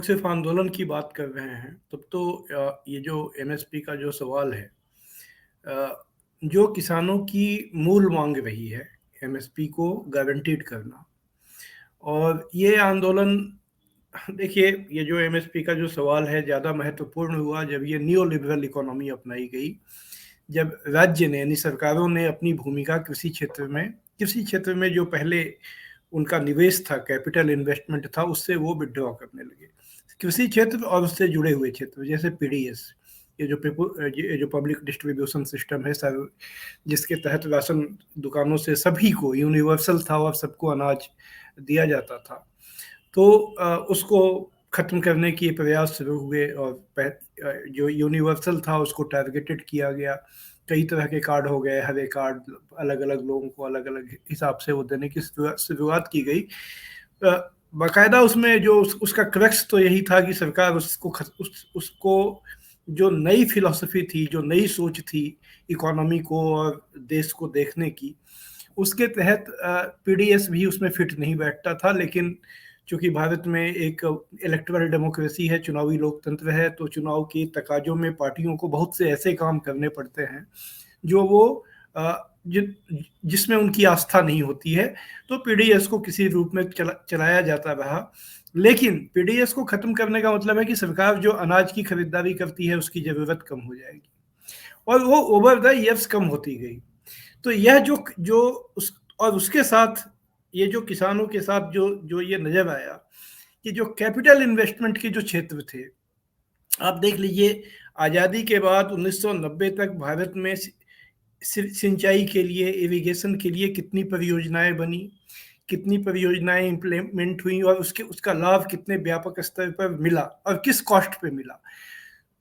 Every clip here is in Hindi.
सिर्फ आंदोलन की बात कर रहे हैं, तब तो ये जो एमएसपी का जो सवाल है, जो किसानों की मूल मांग रही है, एमएसपी को गारंटीड करना। और ये आंदोलन, देखिए, ये जो एमएसपी का जो सवाल है ज़्यादा महत्वपूर्ण हुआ जब ये न्यू लिबरल इकोनॉमी अपनाई गई, जब राज्य ने यानी सरकारों ने अपनी भूमिका कृषि क्षेत्र में जो पहले उनका निवेश था, कैपिटल इन्वेस्टमेंट था, उससे वो विड्रॉ करने लगे। कृषि क्षेत्र और उससे जुड़े हुए क्षेत्र जैसे पीडीएस, ये जो पब्लिक डिस्ट्रीब्यूशन सिस्टम है सर, जिसके तहत राशन दुकानों से सभी को यूनिवर्सल था और सबको अनाज दिया जाता था, तो उसको ख़त्म करने के प्रयास शुरू हुए और जो यूनिवर्सल था उसको टारगेटेड किया गया। कई तरह के कार्ड हो गए, हर एक कार्ड अलग-अलग लोगों को अलग-अलग हिसाब से वो देने की शुरुआत की गई। बाकायदा उसमें जो उसका क्रक्स तो यही था कि सरकार उसको जो नई फिलॉसफी थी, जो नई सोच थी इकोनॉमी को और देश को देखने की, उसके तहत पीडीएस भी उसमें फिट नहीं बैठता था। लेकिन चूंकि भारत में एक इलेक्टोरल डेमोक्रेसी है, चुनावी लोकतंत्र है, तो चुनाव के तकाजों में पार्टियों को बहुत से ऐसे काम करने पड़ते हैं जो वो जिसमें उनकी आस्था नहीं होती है, तो पीडीएस को किसी रूप में चलाया जाता रहा। लेकिन पीडीएस को खत्म करने का मतलब है कि सरकार जो अनाज की खरीदारी करती है उसकी जरूरत कम हो जाएगी, और वो ओवर द ईयर्स कम होती गई। तो यह और उसके साथ ये जो किसानों के साथ जो जो ये नजर आया कि जो कैपिटल इन्वेस्टमेंट के जो क्षेत्र थे, आप देख लीजिए, आज़ादी के बाद 1990 तक भारत में सिंचाई के लिए, इरिगेशन के लिए कितनी परियोजनाएं बनी, कितनी परियोजनाएं इम्प्लीमेंट हुई और उसका लाभ कितने व्यापक स्तर पर मिला और किस कॉस्ट पे मिला।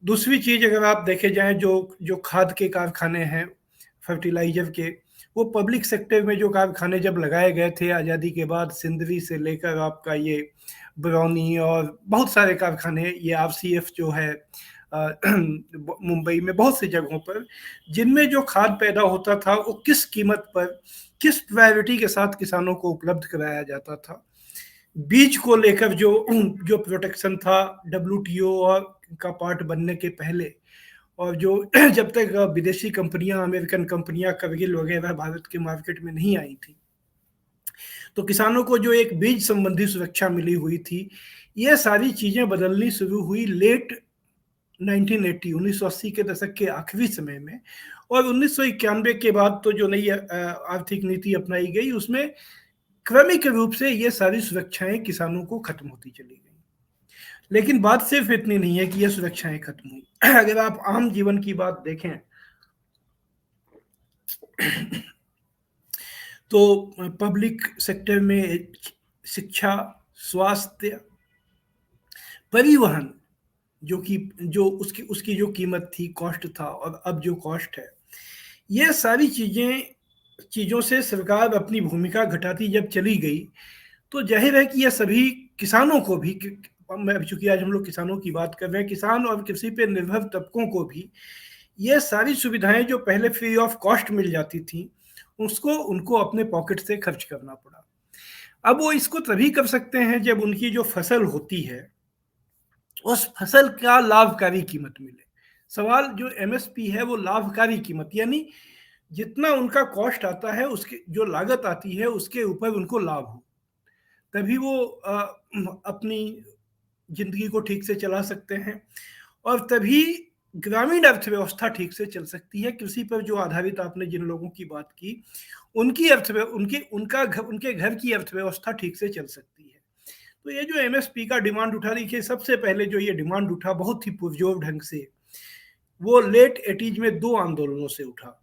दूसरी चीज, अगर आप देखे जाएं, जो खाद के कारखाने हैं, फर्टिलाइजर के, वो पब्लिक सेक्टर में जो कारखाने जब लगाए गए थे आज़ादी के बाद, सिंदरी से लेकर आपका ये बरौनी और बहुत सारे कारखाने, ये आरसीएफ जो है मुंबई में बहुत सी जगहों पर, जिनमें जो खाद पैदा होता था वो किस कीमत पर, किस प्रायोरिटी के साथ किसानों को उपलब्ध कराया जाता था। बीज को लेकर जो जो प्रोटेक्शन था डब्ल्यूटीओ और का पार्ट बनने के पहले, और जो जब तक विदेशी कंपनियां, अमेरिकन कंपनियां, करगिल वगैरह भारत के मार्केट में नहीं आई थी, तो किसानों को जो एक बीज संबंधी सुरक्षा मिली हुई थी, ये सारी चीजें बदलनी शुरू हुई लेट 1980 1980 के दशक के आखिरी समय में। और 1991 के बाद तो जो नई आर्थिक नीति अपनाई गई, उसमें क्रमिक रूप से ये सारी सुरक्षाएं किसानों को खत्म होती चली गई। लेकिन बात सिर्फ इतनी नहीं है कि ये सुरक्षाएं खत्म हुई। अगर आप आम जीवन की बात देखें तो पब्लिक सेक्टर में शिक्षा, स्वास्थ्य, परिवहन, जो उसकी उसकी जो कीमत थी, कॉस्ट था, और अब जो कॉस्ट है, ये सारी चीजों से सरकार अपनी भूमिका घटाती जब चली गई, तो जाहिर है कि यह सभी किसानों को भी, चूंकि आज हम लोग किसानों की बात कर रहे हैं, किसान और कृषि पे निर्भर तबकों को भी ये सारी सुविधाएं जो पहले फ्री ऑफ कॉस्ट मिल जाती थी, उसको उनको अपने पॉकेट से खर्च करना पड़ा। अब वो इसको तभी कर सकते हैं जब उनकी जो फसल होती है उस फसल का लाभकारी कीमत मिले। सवाल जो एमएसपी है वो लाभकारी कीमत, यानी जितना उनका कॉस्ट आता है, उसकी जो लागत आती है उसके ऊपर उनको लाभ हो, तभी वो अपनी जिंदगी को ठीक से चला सकते हैं, और तभी ग्रामीण अर्थव्यवस्था ठीक से चल सकती है। कृषि पर जो आधारित आपने जिन लोगों की बात की, उनके घर की अर्थव्यवस्था ठीक से चल सकती है। तो ये जो एमएसपी का डिमांड उठा रही है, सबसे पहले जो ये डिमांड उठा बहुत ही पुरजोर ढंग से, वो लेट 80s में दो आंदोलनों से उठा।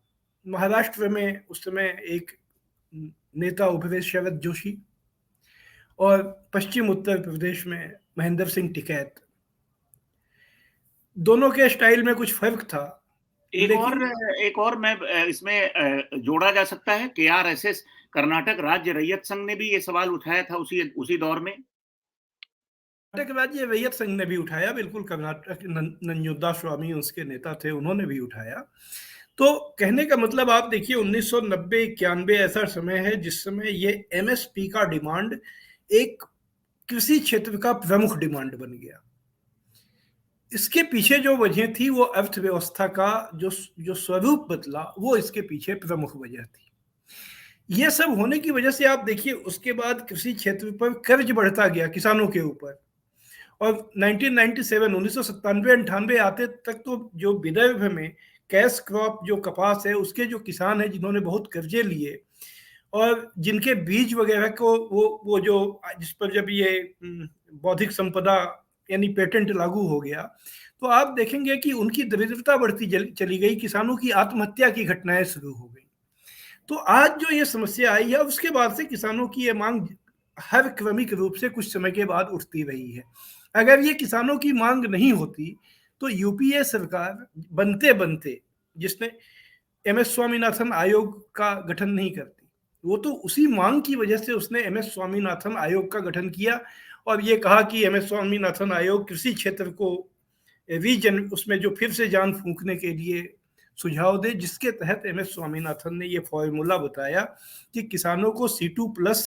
महाराष्ट्र में उस समय एक नेता उपदेश शरद जोशी, और पश्चिम उत्तर प्रदेश में महेंद्र सिंह टिकैत। दोनों के स्टाइल में कुछ फर्क था, एक और मैं इसमें जोड़ा जा सकता है कि आरएसएस, कर्नाटक राज्य रैयत संघ ने भी ये सवाल उठाया था उसी दौर में। कर्नाटक राज्य रैयत संघ ने भी उठाया, बिल्कुल। कर्नाटक नंजुंदा स्वामी उसके नेता थे, उन्होंने भी उठाया। तो कहने का मतलब, आप देखिए, 1990-91 ऐसा समय है जिस समय ये एमएसपी का डिमांड एक कृषि क्षेत्र का प्रमुख डिमांड बन गया। इसके पीछे जो वजह थी वो अर्थव्यवस्था का जो स्वरूप बदला, वो इसके पीछे प्रमुख वजह थी। ये सब होने की वजह से आप देखिए उसके बाद कृषि क्षेत्र पर कर्ज बढ़ता गया किसानों के ऊपर, और 1997 1997-98 आते तक तो जो विदर्भ में कैश क्रॉप जो कपास है उसके जो किसान हैं जिन्होंने बहुत कर्जे लिए और जिनके बीज वगैरह को वो जो जिस पर जब ये बौद्धिक संपदा यानी पेटेंट लागू हो गया, तो आप देखेंगे कि उनकी दरिद्रता बढ़ती चली गई, किसानों की आत्महत्या की घटनाएं शुरू हो गई। तो आज जो ये समस्या आई है उसके बाद से किसानों की ये मांग हर क्रमिक रूप से कुछ समय के बाद उठती रही है। अगर ये किसानों की मांग नहीं होती तो यूपीए सरकार बनते बनते, जिसने एमएस स्वामीनाथन आयोग का गठन नहीं करती, वो तो उसी मांग की वजह से उसने एमएस स्वामीनाथन आयोग का गठन किया और ये कहा कि एमएस स्वामीनाथन आयोग कृषि क्षेत्र को रीजन उसमें जो फिर से जान फूंकने के लिए सुझाव दे, जिसके तहत एमएस स्वामीनाथन ने ये फॉर्मूला बताया कि किसानों को C2+